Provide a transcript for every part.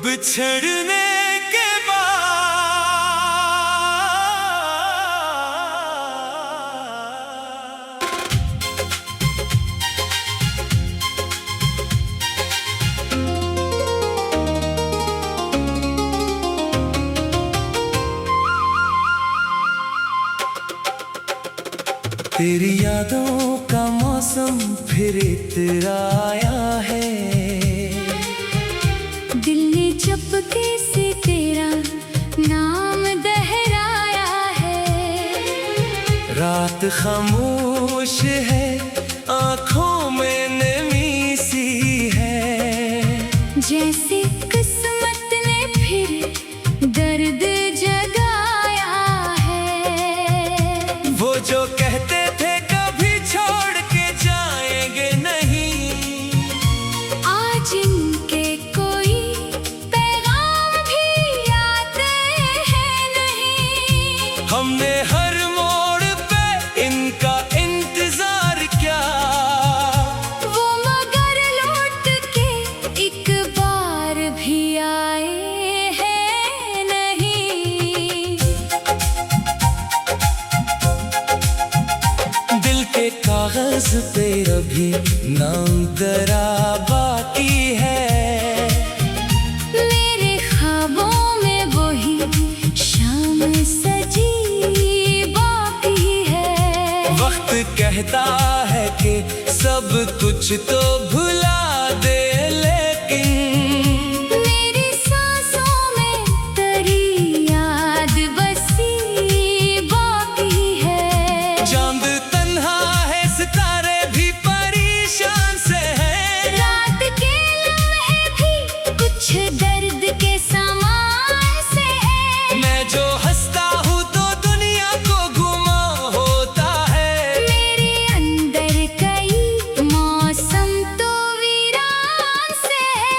बिछड़ने के बाद तेरी यादों का मौसम फिर इतराया है। दिल ने चुपके से तेरा नाम दोहराया है। रात खामोश है, आंखों में नमी सी है। जैसे किस्मत ने फिर दर्द जगाया है। वो जो कहते थे कभी छोड़ के जाएंगे नहीं, आज इनके कोई पैगाम भी आते हैं नहीं। हमने हर मोड़ पे इनका इंतजार किया। वो मगर लौट के एक बार भी आए हैं नहीं। दिल के कागज पे अभी नाम दरा बाकी है। मेरे ख्वाबों में वही शाम सजी बाकी है। वक्त कहता है कि सब कुछ तो भुला दे, लेकिन मेरी सांसों में तेरी याद बसी बाकी है। चांद तन्हा है, सितारे भी परेशान से हैं। रात के लम्हे भी कुछ दर्द के समान से है। मैं जो हंसता हूँ तो दुनिया को गुमा होता है। मेरे अंदर कई मौसम तो वीरान से है।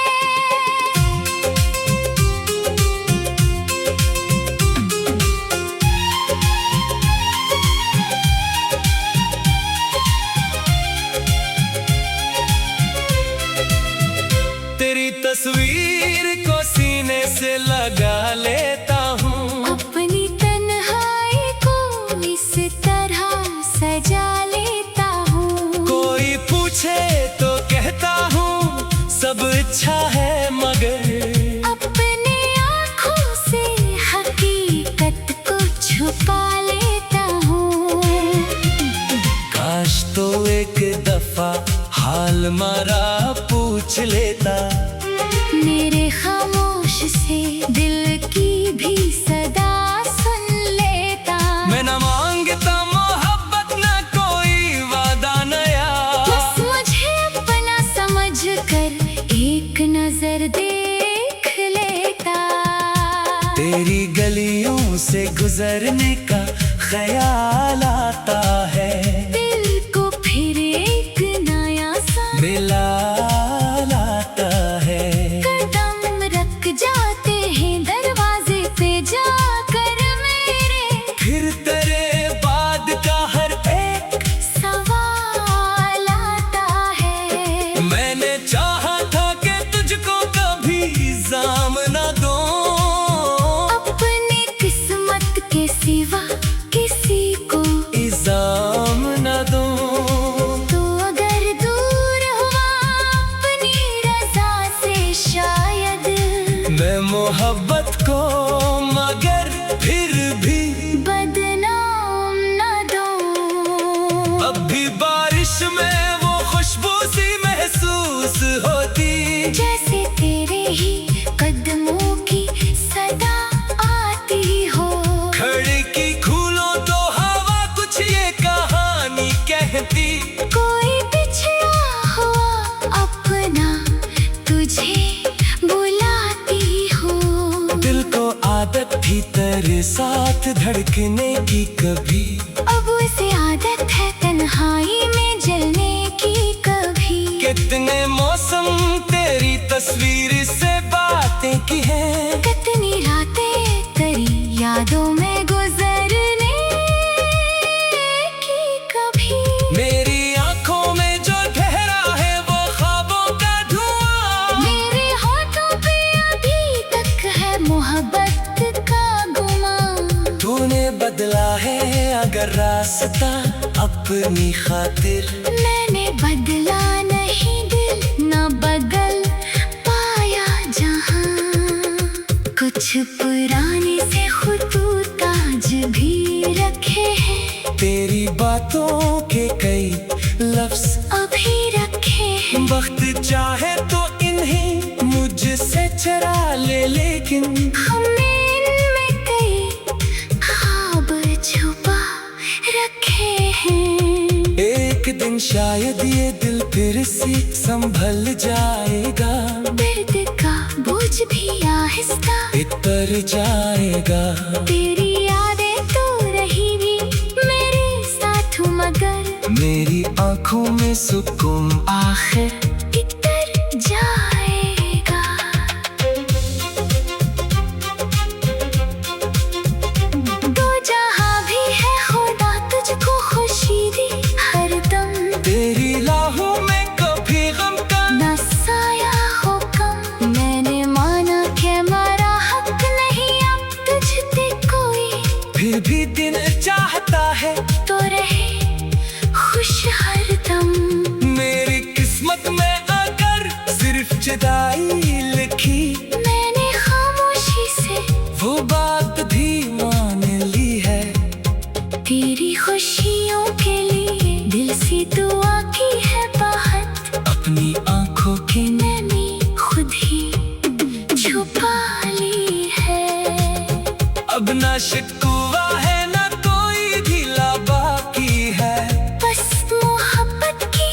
तेरी तस्वीर को सीने से लगा लेता हूँ। अपनी तन्हाई को इस तरह सजा लेता हूँ। कोई पूछे तो कहता हूँ सब अच्छा है, मगर अपने आँखों से हकीकत को छुपा लेता हूँ। काश तो एक दफा हाल हमारा पूछ लेता। मेरे खामोश से दिल की भी सदा सुन लेता। मैं न मांगता मोहब्बत, न कोई वादा नया। बस मुझे अपना समझ कर एक नजर देख लेता। तेरी गलियों से गुजरने का ख्याल आता है। दिल को फिर एक नया सा मिला लाता है। कदम रख जाते हैं दरवाजे पे जाकर मेरे। फिर तेरे बाद का हर एक सवाल आता है। मैंने चाहा था कि तुझको कभी इल्जाम न दूं। अपनी किस्मत के सिवा किसी को इल्जाम न दूं। तो अगर दूर हुआ अपनी रजा से शायद मैं मोहब्बत को मगर फिर भी बदनाम न दूं। अब भी बारिश में वो खुशबू सी महसूस होती। जैसे तेरे ही कदमों की सदा आती हो। खिड़की खोलो तो हवा कुछ ये कहानी कहती। कोई बिछड़ा हुआ अपना तुझे बुलाती हो। दिल को आदत थी तेरे साथ धड़कने की, कभी अब उसे आदत है तन्हाई में जलने की कभी। कितने मौसम तेरी तस्वीर से बातें की हैं। कितनी रातें तेरी यादों में गुजरने की कभी। मेरी आंखों में जो ठहरा है वो ख्वाबों का धुआं। मेरे होठों पे अभी कर रास्ता अपनी खातिर। मैंने बदला नहीं दिल, न बदल पाया जहां। कुछ पुराने से खुतूत आज भी रखे हैं। तेरी बातों के कई लफ्ज अभी रखे हैं। वक्त चाहे तो इन्हें मुझसे चरा ले, लेकिन हमने इनमें कई ख्वाब छुपा रखे हैं। एक दिन शायद ये दिल फिर से संभल जाएगा। दर्द का बोझ भी आहिस्ता उतर जाएगा। तेरी यादें तो रहेगी मेरे साथ, मगर मेरी आंखों में सुकून आखिर इतर जाएगा। तो जहां भी है खुदा तुझको खुशी दी हरदम। तेरी राहों में कभी गम का न साया हो कम। मैंने माना कि मेरा हक नहीं अब तुझसे कोई। फिर भी दिन चाहता है तो रहे खुश हरदम। मेरी किस्मत में अगर सिर्फ जुदाई लिखी, मैंने खामोशी से वो बात भी मान ली है। तेरी खुशियों के लिए दिल से दुआ की है बहुत। अपनी आंखों के मैंने खुद ही छुपा ली है। अब ना शिकवा है ना कोई ढीला बाकी है। बस मोहब्बत की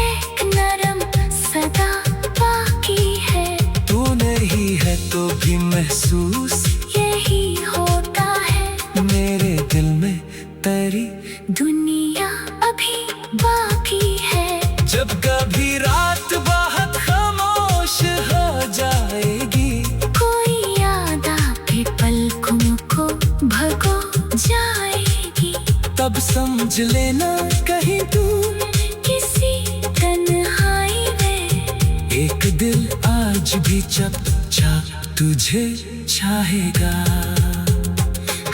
एक नरम सदा बाकी है। तू नहीं है तो भी महसूस यही होता है। मेरे दिल में तेरी दुनिया अभी बाकी है। जब कभी रात बहुत खामोश हो जाएगी, कोई याद आके पलकों को भगो जाएगी। तब समझ लेना कहीं दूर किसी तन्हाई में एक दिल आज भी चपचा तुझे चाहेगा।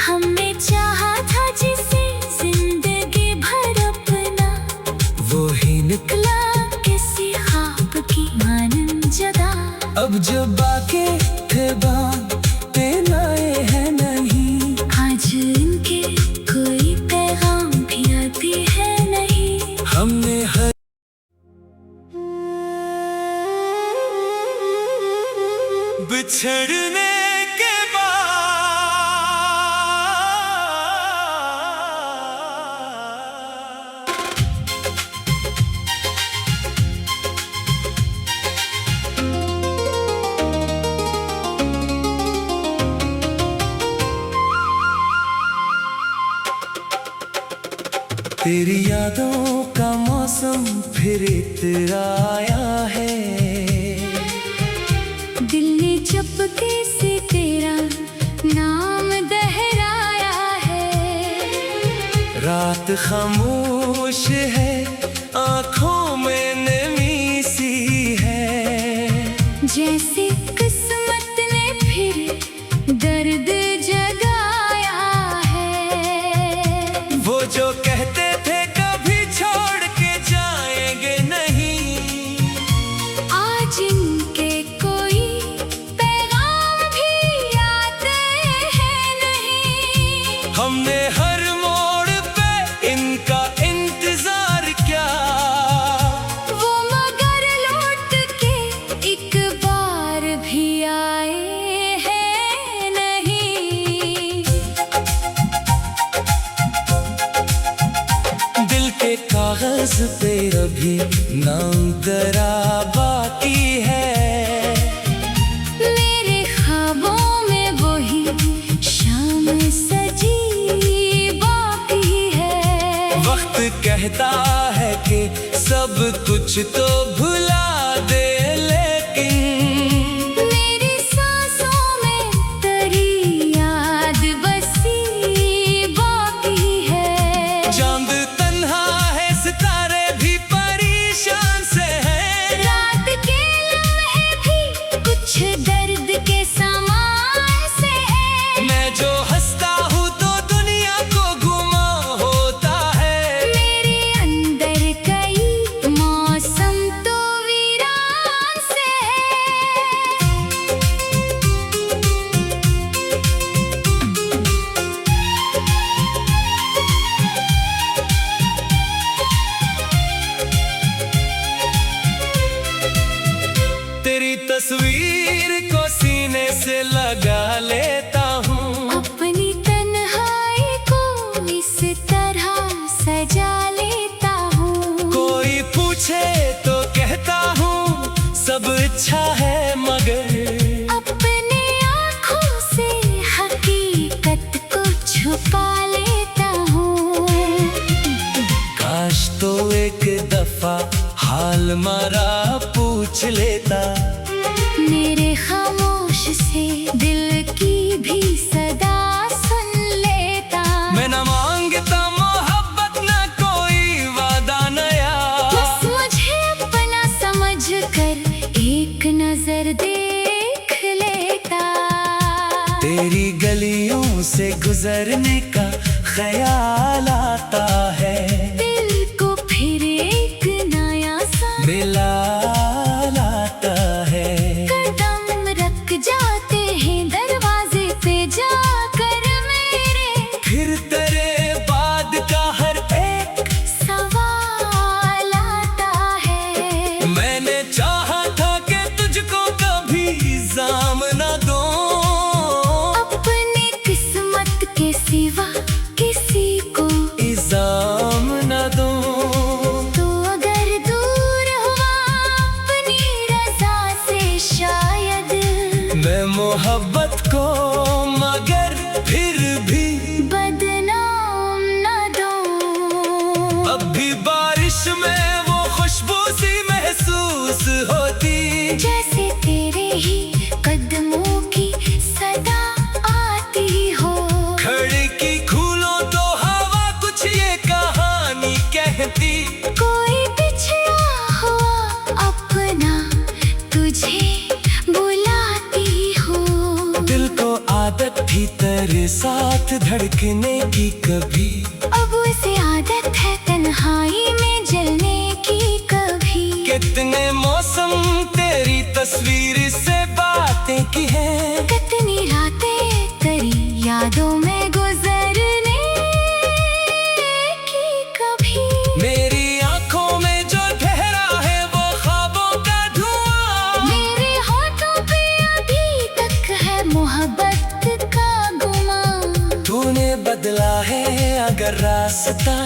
हमने चाहा था जिसे जिंदगी भर अपना, वो ही निकला किसी ख्वाब की मानन जदा। अब जो बाकी थे बातें लाए हैं नहीं। आज इनके कोई पैगाम भी आती है नहीं। हमने हर बिछड़ने के बाद तेरी यादों का मौसम फिर इतराया है। दिल ने चुपके से तेरा नाम दोहराया है। रात खामोश है, आंखों में नमी सी है। जैसे किस्मत ने फिर दर्द जगाया है। वो जो कहते थे कभी छोड़ के जाएंगे नहीं, आज इनके कोई पैगाम भी आते हैं नहीं। हमने हर मोड़ पे इनका इंतजार किया। वो मगर लौट के एक बार भी आए हैं नहीं। दिल के कागज पे अभी नाम दरा बाकी है। मेरे ख्वाबों में वही शाम सजी बाकी है। वक्त कहता है कि सब कुछ तो भुला दे, लेकिन मेरी सांसों में तेरी याद बसी बाकी है। चांद तन्हा है, सितारे भी परेशान से हैं। रात के लम्हे भी कुछ दर्द के समान से है। मैं जो हंसता हूँ तो दुनिया को गुमा हो तस्वीर को सीने से लगा लेता हूँ। अपनी तन्हाई को इस तरह सजा लेता हूँ। कोई पूछे तो कहता हूँ सब अच्छा है, मगर अपने आँखों से हकीकत को छुपा लेता हूँ। काश तो एक दफा हाल मारा पूछ लेता, मेरे खामोश से दिल की भी सदा सुन लेता। मैं न मांगता मोहब्बत न कोई वादा नया, बस मुझे अपना समझ कर एक नजर देख लेता। तेरी गलियों से गुजरने का ख्याल आता है, दिल को फिर एक नया सा बिलाल आता है। कदम रख जाते हैं दरवाजे पे जाकर मेरे, फिर तेरे बाद का हर एक सवाल आता है। मैंने चाहा था कि तुझको कभी इल्जाम न दो, अपनी किस्मत के सिवा किसी को इल्जाम न दो। तो अगर दूर हुआ अपनी रजा से शायद मैं मोहब्बत को मगर फिर भी बदनाम न दूं। अब भी बारिश में वो खुशबू सी महसूस होती, जैसे तेरे ही कदमों की सदा आती हो। खिड़की खोलो तो हवा कुछ ये कहानी कहती, कोई बिछड़ा हुआ अपना तुझे बुलाती हो। दिल को आदत थी तेरे साथ धड़कने की, कभी अब उसे आदत है तन्हाई में जलने की कभी। कितने मौसम तेरी तस्वीर से बातें की हैं, कितनी रातें तेरी यादों में गुजरने की कभी। मेरी आंखों में जो ठहरा है वो ख्वाबों का धुआं, मेरे होठों पे अभी तक है मोहब्बत का गुमान। तूने बदला है अगर रास्ता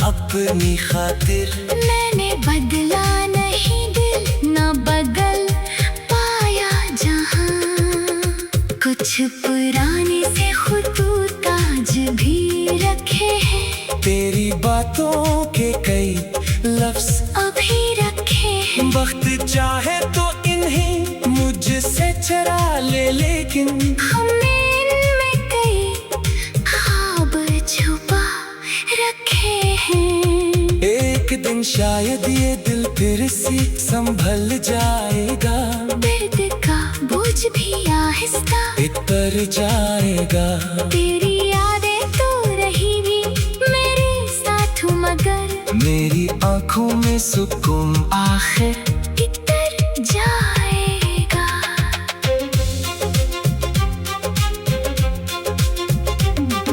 अपनी खातिर, मैंने बदला नहीं दिल न बदल पाया जहां। कुछ पुराने से खुतूत आज भी रखे हैं, तेरी बातों के कई लफ्ज अभी रखे हैं। वक्त चाहे तो इन्हीं मुझसे चरा ले, लेकिन हमने इनमें कई ख्वाब छुपा रखे हैं। एक दिन शायद ये दिल फिर से संभल जाएगा, दर्द का बोझ भी आहिस्ता इतर जाएगा। तेरी यादें तो रहेगी मेरे साथ, मगर मेरी आंखों में सुकून आखिर इतर जाएगा।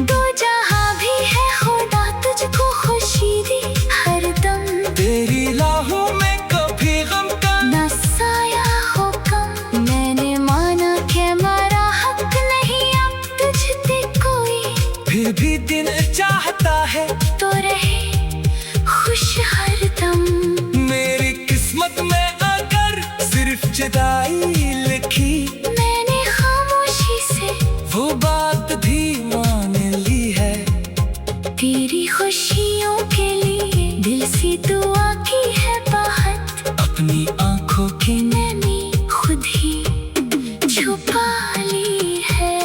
दो जहां भी है खुदा तुझको खुशी दी हरदम, तेरी राहों में कभी गम का न साया हो कम। मैंने माना कि मेरा हक नहीं अब तुझ पे कोई, फिर भी दिन चाहता है तो रहे खुश हरदम। मेरी किस्मत में अगर सिर्फ जुदाई लिखी, मैंने खामोशी से वो बात भी मान ली है। तेरी खुशियों के लिए दिल से दुआ की है बात, अपनी आंखों की नमी खुद ही छुपा ली है।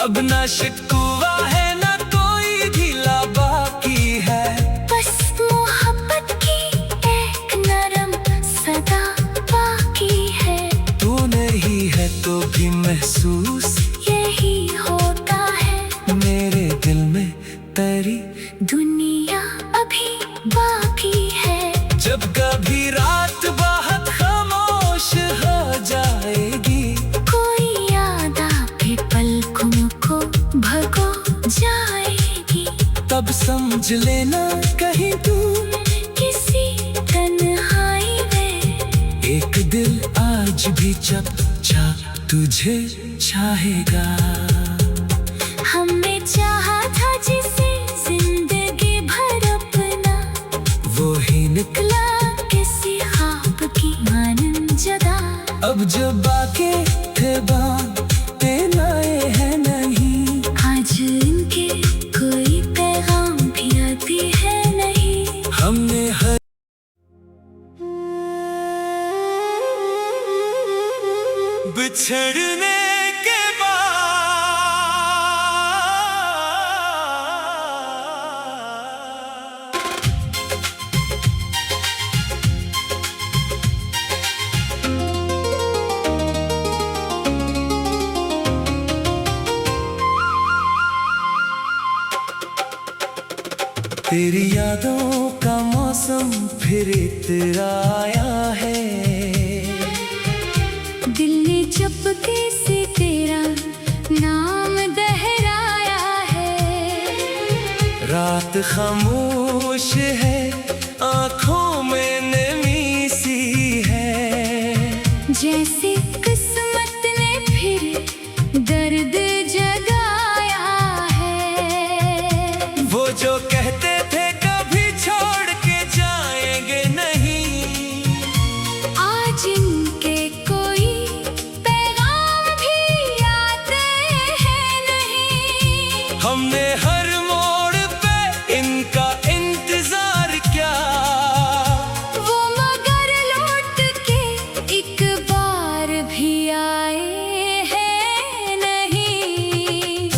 अब ना शिकवा है ना कोई ढीला बाकी है, बस मोहब्बत की एक नरम सदा बाकी है। तू नहीं है तो भी महसूस यही होता है, मेरे दिल में तेरी दुनिया अभी बाकी है। जब कभी रात बहुत खामोश हो जाएगी, कोई याद आपके पलकों को भगो जाएगी, तब समझ लेना कहीं दूर किसी तन्हाई में एक दिल आज आज भी जब तुझे चाहेगा। हमने चाहा था जिसे जिंदगी भर अपना, वो ही निकला किसी ख्वाब की मानन जदा। अब जो बाकी थे बातें लाए हैं नहीं, आज इनके कोई पैगाम भी आती है नहीं। हमने हर बिछड़ने के बाद तेरी यादों का मौसम फिर इतराया है। दिल ने चुपके से तेरा नाम दोहराया है। रात खामोश है, आंखों में नमी सी है। जैसे किस्मत ने फिर दर्द जगाया है। वो जो कहते थे कभी छोड़ के जाएंगे नहीं, आज इनके कोई पैगाम भी आते हैं नहीं। हमने हर मोड़ पे इनका इंतजार किया, वो मगर लौट के एक बार भी आए हैं नहीं।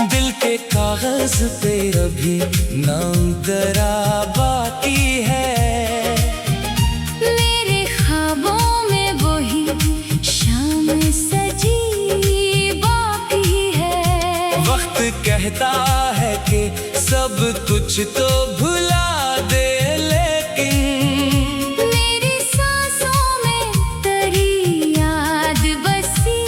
दिल के कागज पे अभी नाम तेरा बाकी है। मेरे ख्वाबों में वही शाम सजी बाकी है। वक्त कहता है कि सब कुछ तो भुला दे, लेकिन मेरी सांसों में तेरी याद बसी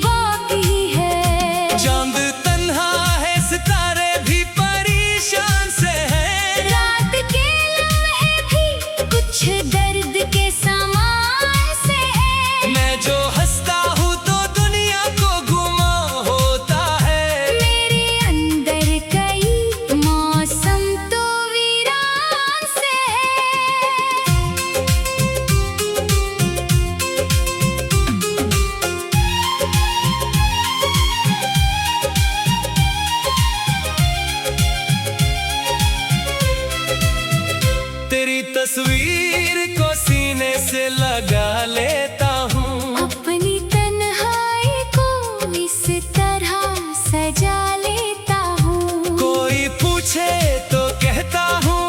बाकी है। चांद तन्हा है, सितारे भी परेशान से हैं। रात के लम्हे भी कुछ दर्द के समान से है। मैं जो हंसता हूँ तो दुनिया को गुमा होता है। मेरे अंदर कई मौसम तो वीरान से है। तेरी तस्वीर को सीने से लगा लेता हूँ। अपनी तन्हाई को इस तरह सजा लेता हूँ। कोई पूछे तो कहता हूँ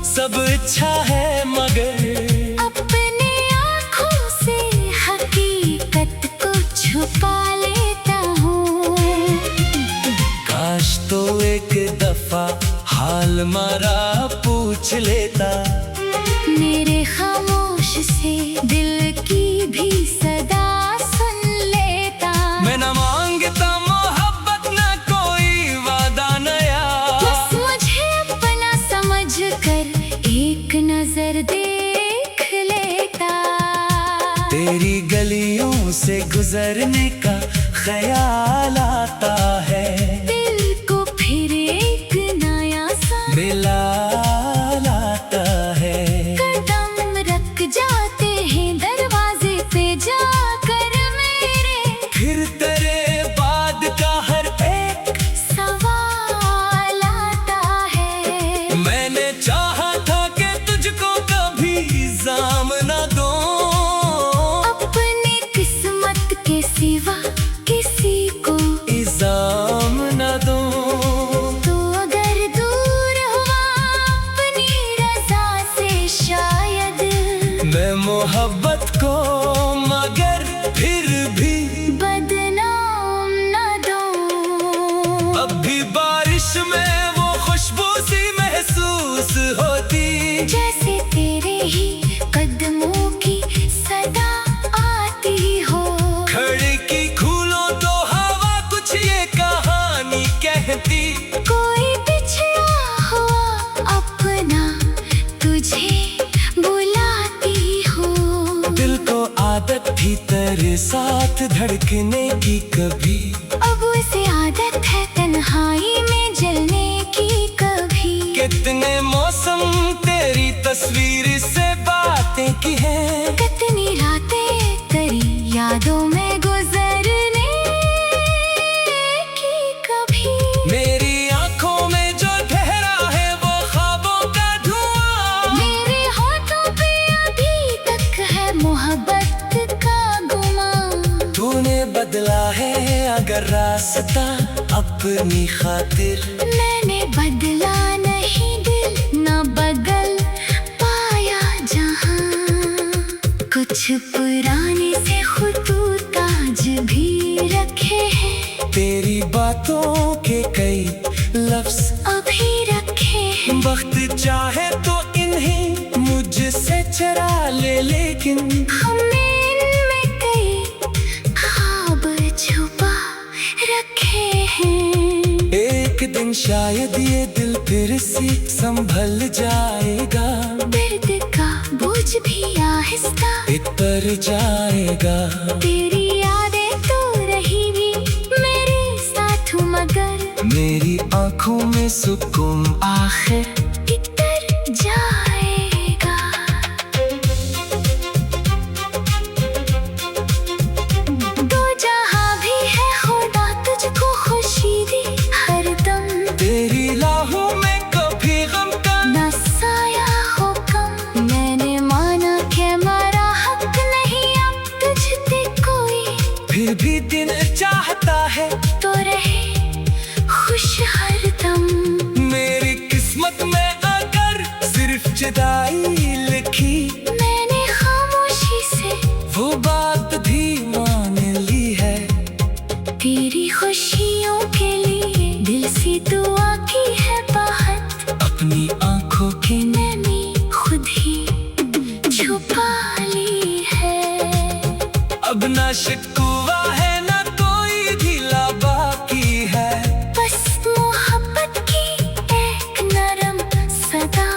सब अच्छा है, मगर अपने आँखों से हकीकत को छुपा लेता हूँ। काश तो एक दफा हाल मारा पूछ लेता। मेरे खामोश से दिल की भी सदा सुन लेता। मैं न मांगता मोहब्बत, न कोई वादा नया। बस मुझे अपना समझ कर एक नजर देख लेता। तेरी गलियों से गुजरने का ख्याल आता है। दिल को फिर एक नया सा मिला लाता है। कदम रख जाते हैं दरवाजे पे जाकर मेरे। फिर तेरे बाद का हर एक सवाल आता है। मैंने चाहा था कि तुझको कभी इल्जाम न दूं। अपनी किस्मत के सिवा किसी को इल्जाम न दूं। तो अगर दूर हुआ अपनी रजा से शायद मैं मोहब्बत को मगर फिर भी बदनाम न दूं। अब भी बारिश में वो खुशबू सी महसूस होती। जैसे तेरे ही कदमों की सदा आती हो। खिड़की खोलो तो हवा कुछ ये कहानी कहती। कोई बिछड़ा हुआ अपना तुझे तेरे साथ धड़कने की कभी। अब उसे आदत है तन्हाई में जलने की कभी। कितने मौसम तेरी तस्वीर से बातें की हैं। कितनी रातें तेरी यादों में गुजरने की कभी। मेरी आंखों में जो ठहरा है वो ख्वाबों का धुआं। मेरे होठों पे अभी तक है मोहब्बत का गुमान। तूने बदला है अगर रास्ता अपनी खातिर। मैंने बदला नहीं दिल न बदल पाया जहां। कुछ पुराने से खुतूत आज भी रखे हैं। तेरी बातों के कई लफ्ज अभी रखे हैं। वक्त चाहे तो इन्हें मुझसे चरा ले, लेकिन हमने इनमें कई ख्वाब छुपा रखे हैं। एक दिन शायद ये दिल फिर से संभल जाएगा। दर्द का बोझ भी आहिस्ता इतर जाएगा। तेरी यादें तो रहेगी मेरे साथ मगर मेरी आंखों में सुकून आखिर इतर जाएगा। दो जहां भी है खुदा तुझको खुशी दी हरदम। तेरी लाहों में कभी गम का न साया हो कम। मैंने माना कि मेरा हक नहीं अब तुझसे कोई। फिर भी दिन चाहता है तो रहे खुश हरदम। मेरी किस्मत में अगर सिर्फ जुदाई लिखी। मैंने खामोशी से वो बात भी मान ली है। तेरी खुशियों के लिए दिल से दुआ की है बात। अपनी आंखों की नमी खुद ही छुपा ली है। अब ना शिकवा है ना कोई ढीला बाकी है। बस मोहब्बत की एक नरम सदा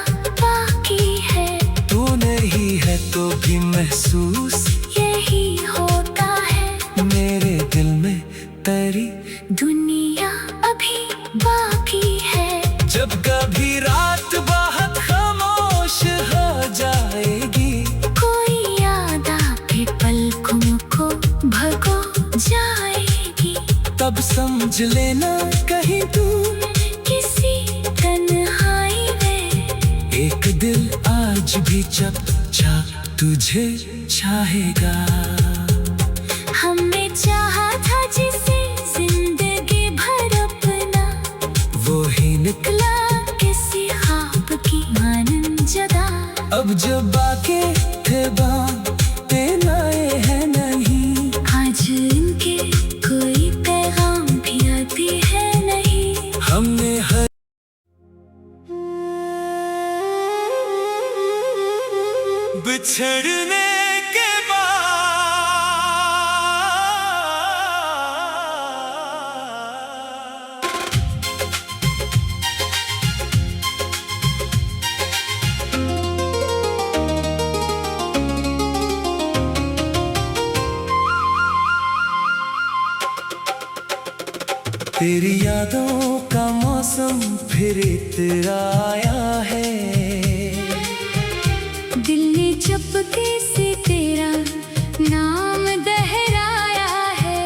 बाकी है। तू नहीं है तो भी महसूस यही होता है। मेरे दिल में तेरी दुनिया अभी बाकी है। जब कभी रात बहुत खामोश हो जाएगी। कोई याद आके पलकों को भगो जाएगी। तब समझ लेना कहीं दूर किसी तन्हाई में एक दिल आज भी चपचा तुझे चाहेगा। हमने चाहा था जिसे जिंदगी भर अपना। वो ही निकला किसी ख्वाब की मानन जदा। अब जब बाके थे बातें लाए हैं नहीं। आज इनके कोई पैगाम भी आती है नहीं। हमने हर बिछड़ने के बाद तेरी यादों का मौसम फिर इतराया है। दिल ने चुपके से तेरा नाम दोहराया है।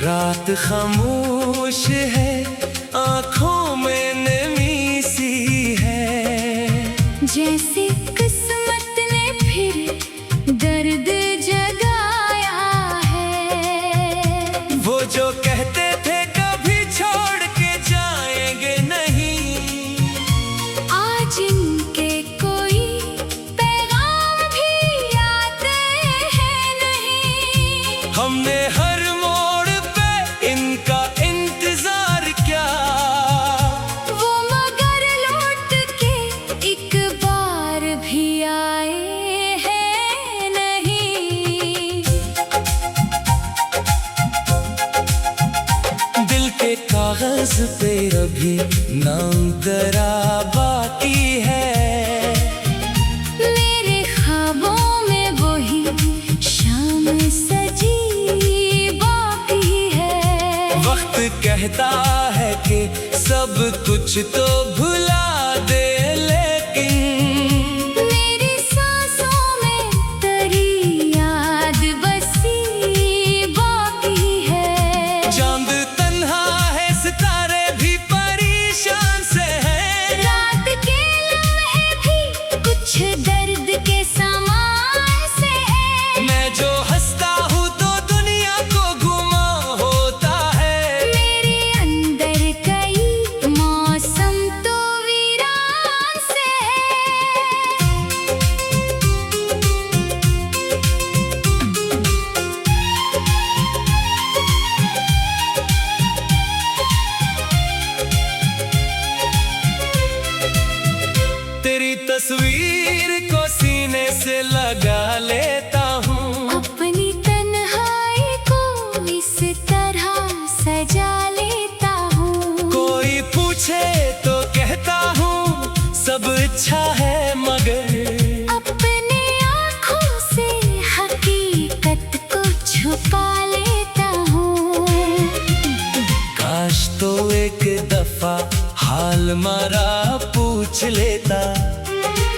रात खामोश है आंखों में नमी सी है। जैसे किस्मत ने फिर दर्द जगाया है। वो जो कहते थे कभी छोड़ के जाएंगे नहीं। आज इनके कोई पैगाम भी आते हैं नहीं। हमने हर मोड़ पे इनका इंतजार किया। वो मगर लौट के एक बार भी आए हैं नहीं। दिल के कागज पे अभी नाम दरा बाकी है। मेरे ख्वाबों में वही शाम कुछ तो भुला दे, लेकिन मेरी सांसों में तेरी याद बसी बाकी है। चांद तन्हा है, सितारे भी परेशान से हैं। रात के लम्हे भी कुछ दर्द के समान से है। मैं जो हंसता हूँ तो दुनिया को गुमा होता है। मेरे अंदर कई मौसम तो वीरान से है। तेरी तस्वीर को सीने से लगा लेता हूँ। अपनी तन्हाई को इस तरह सजा लेता हूँ। कोई पूछे तो कहता हूँ सब अच्छा है, मगर अपने आँखों से हकीकत को छुपा लेता हूँ। काश तो एक दफा हाल हमारा पूछ लेता।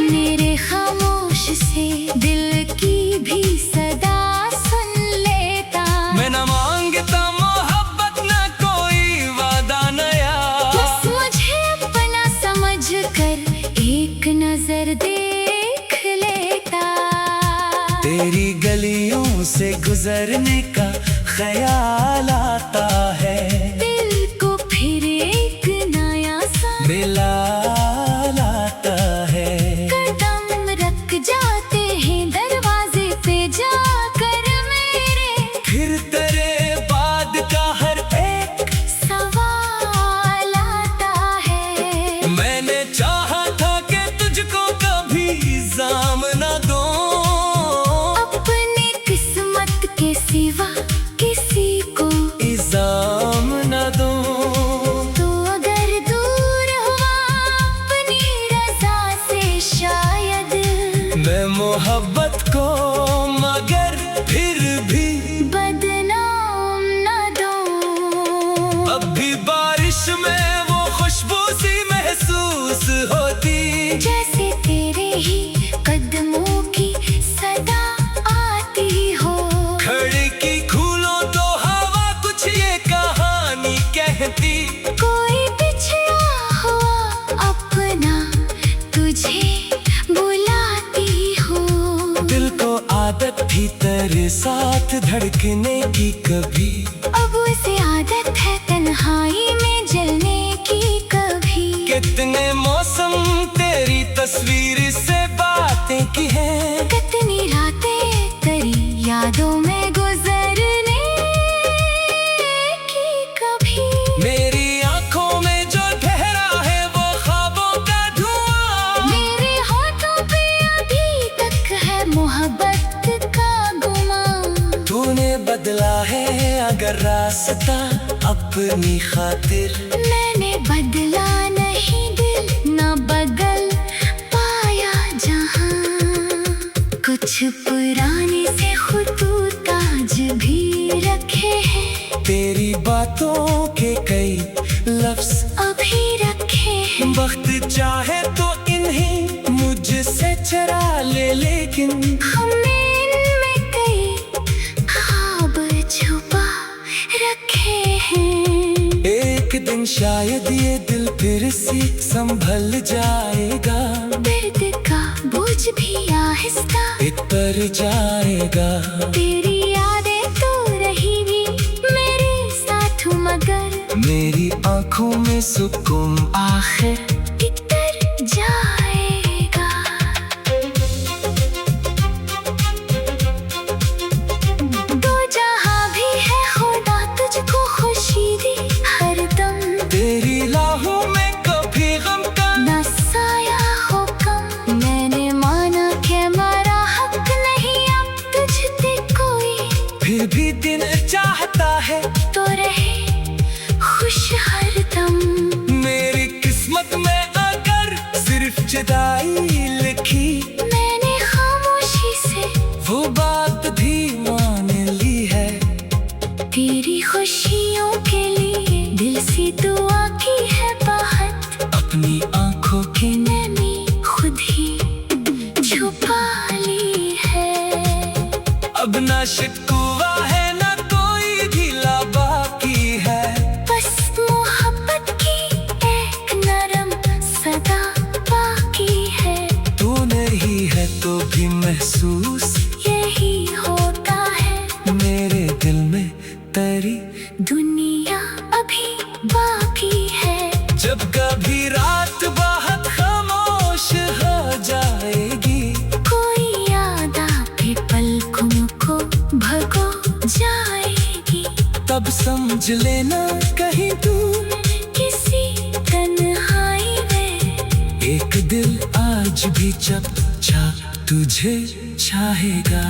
मेरे खामोश से दिल की भी सदा सुन लेता। मैं न मांगता मोहब्बत, न कोई वादा नया। बस मुझे अपना समझ कर एक नजर देख लेता। तेरी गलियों से गुजरने का ख्याल आता है। दिल को फिर एक नया सा मिला लाता है। कदम रख जाते हैं दरवाजे पे जाकर मेरे। फिर तेरे बाद का हर एक सवाल आता है। मैंने चाहा था कि तुझको कभी इल्जाम न दूं। अपनी किस्मत के सिवा किसी को इल्जाम न दूं। तो अगर दूर हुआ अपनी रजा से शायद मैं मोहब्बत को मगर फिर भी बदनाम न दूं। अब भी बारिश में वो खुशबू सी महसूस होती। जैसे तेरे ही कदमों की सदा आती हो। खिड़की खोलो तो हवा कुछ ये कहानी कहती। कोई बिछड़ा हुआ अपना तुझे बुलाती हो। दिल को आदत थी तेरे साथ धड़कने की, कभी अब उसे आदत है तन्हाई में जलने की कभी। कितने मौसम तेरी तस्वीर से बातें की हैं। कितनी रातें तेरी यादों में गुजरने की कभी। मेरी आंखों में जो ठहरा है वो ख्वाबों का धुआं। मेरे होठों पे अभी तक है मोहब्बत का गुमान। तूने बदला है अगर रास्ता अपनी खातिर। मैंने बदला नहीं दिल, न बदल पाया जहां। कुछ पुराने से खुतूत आज भी रखे हैं। तेरी बातों के कई लफ्ज अभी रखे हैं। वक्त चाहे तो इन्हें मुझसे चरा ले, लेकिन हमने इनमें कई ख्वाब छुपा रखे हैं। एक दिन शायद ये दिल फिर से संभल जाएगा। दर्द का बोझ भी आहिस्ता इतर जाएगा। तेरी यादें तो रहेगी मेरे साथ, मगर मेरी आंखों में सुकून आखिर इतर जाएगा। तो जहाँ भी है खुदा तुझको खुशी दी हरदम। तेरी राहों में कभी गम का न साया हो कम। मैंने माना कि मेरा हक नहीं अब तुझ पे कोई। फिर भी दिन चाहता है तो रहे खुश हरदम। मेरी किस्मत में अगर सिर्फ जुदाई लिखी। मैंने खामोशी से वो बात भी मान ली है। तेरी खुशियों के लिए दिल से दुआ की है बहुत। महसूस यही होता है। मेरे दिल में तेरी दुनिया अभी बाकी है। जब कभी रात बहुत खामोश हो जाएगी, कोई याद आके पलकों को भगो जाएगी। तब समझ लेना कहीं दूर किसी तन्हाई में एक दिल आज भी चुपचाप तुझे चाहेगा।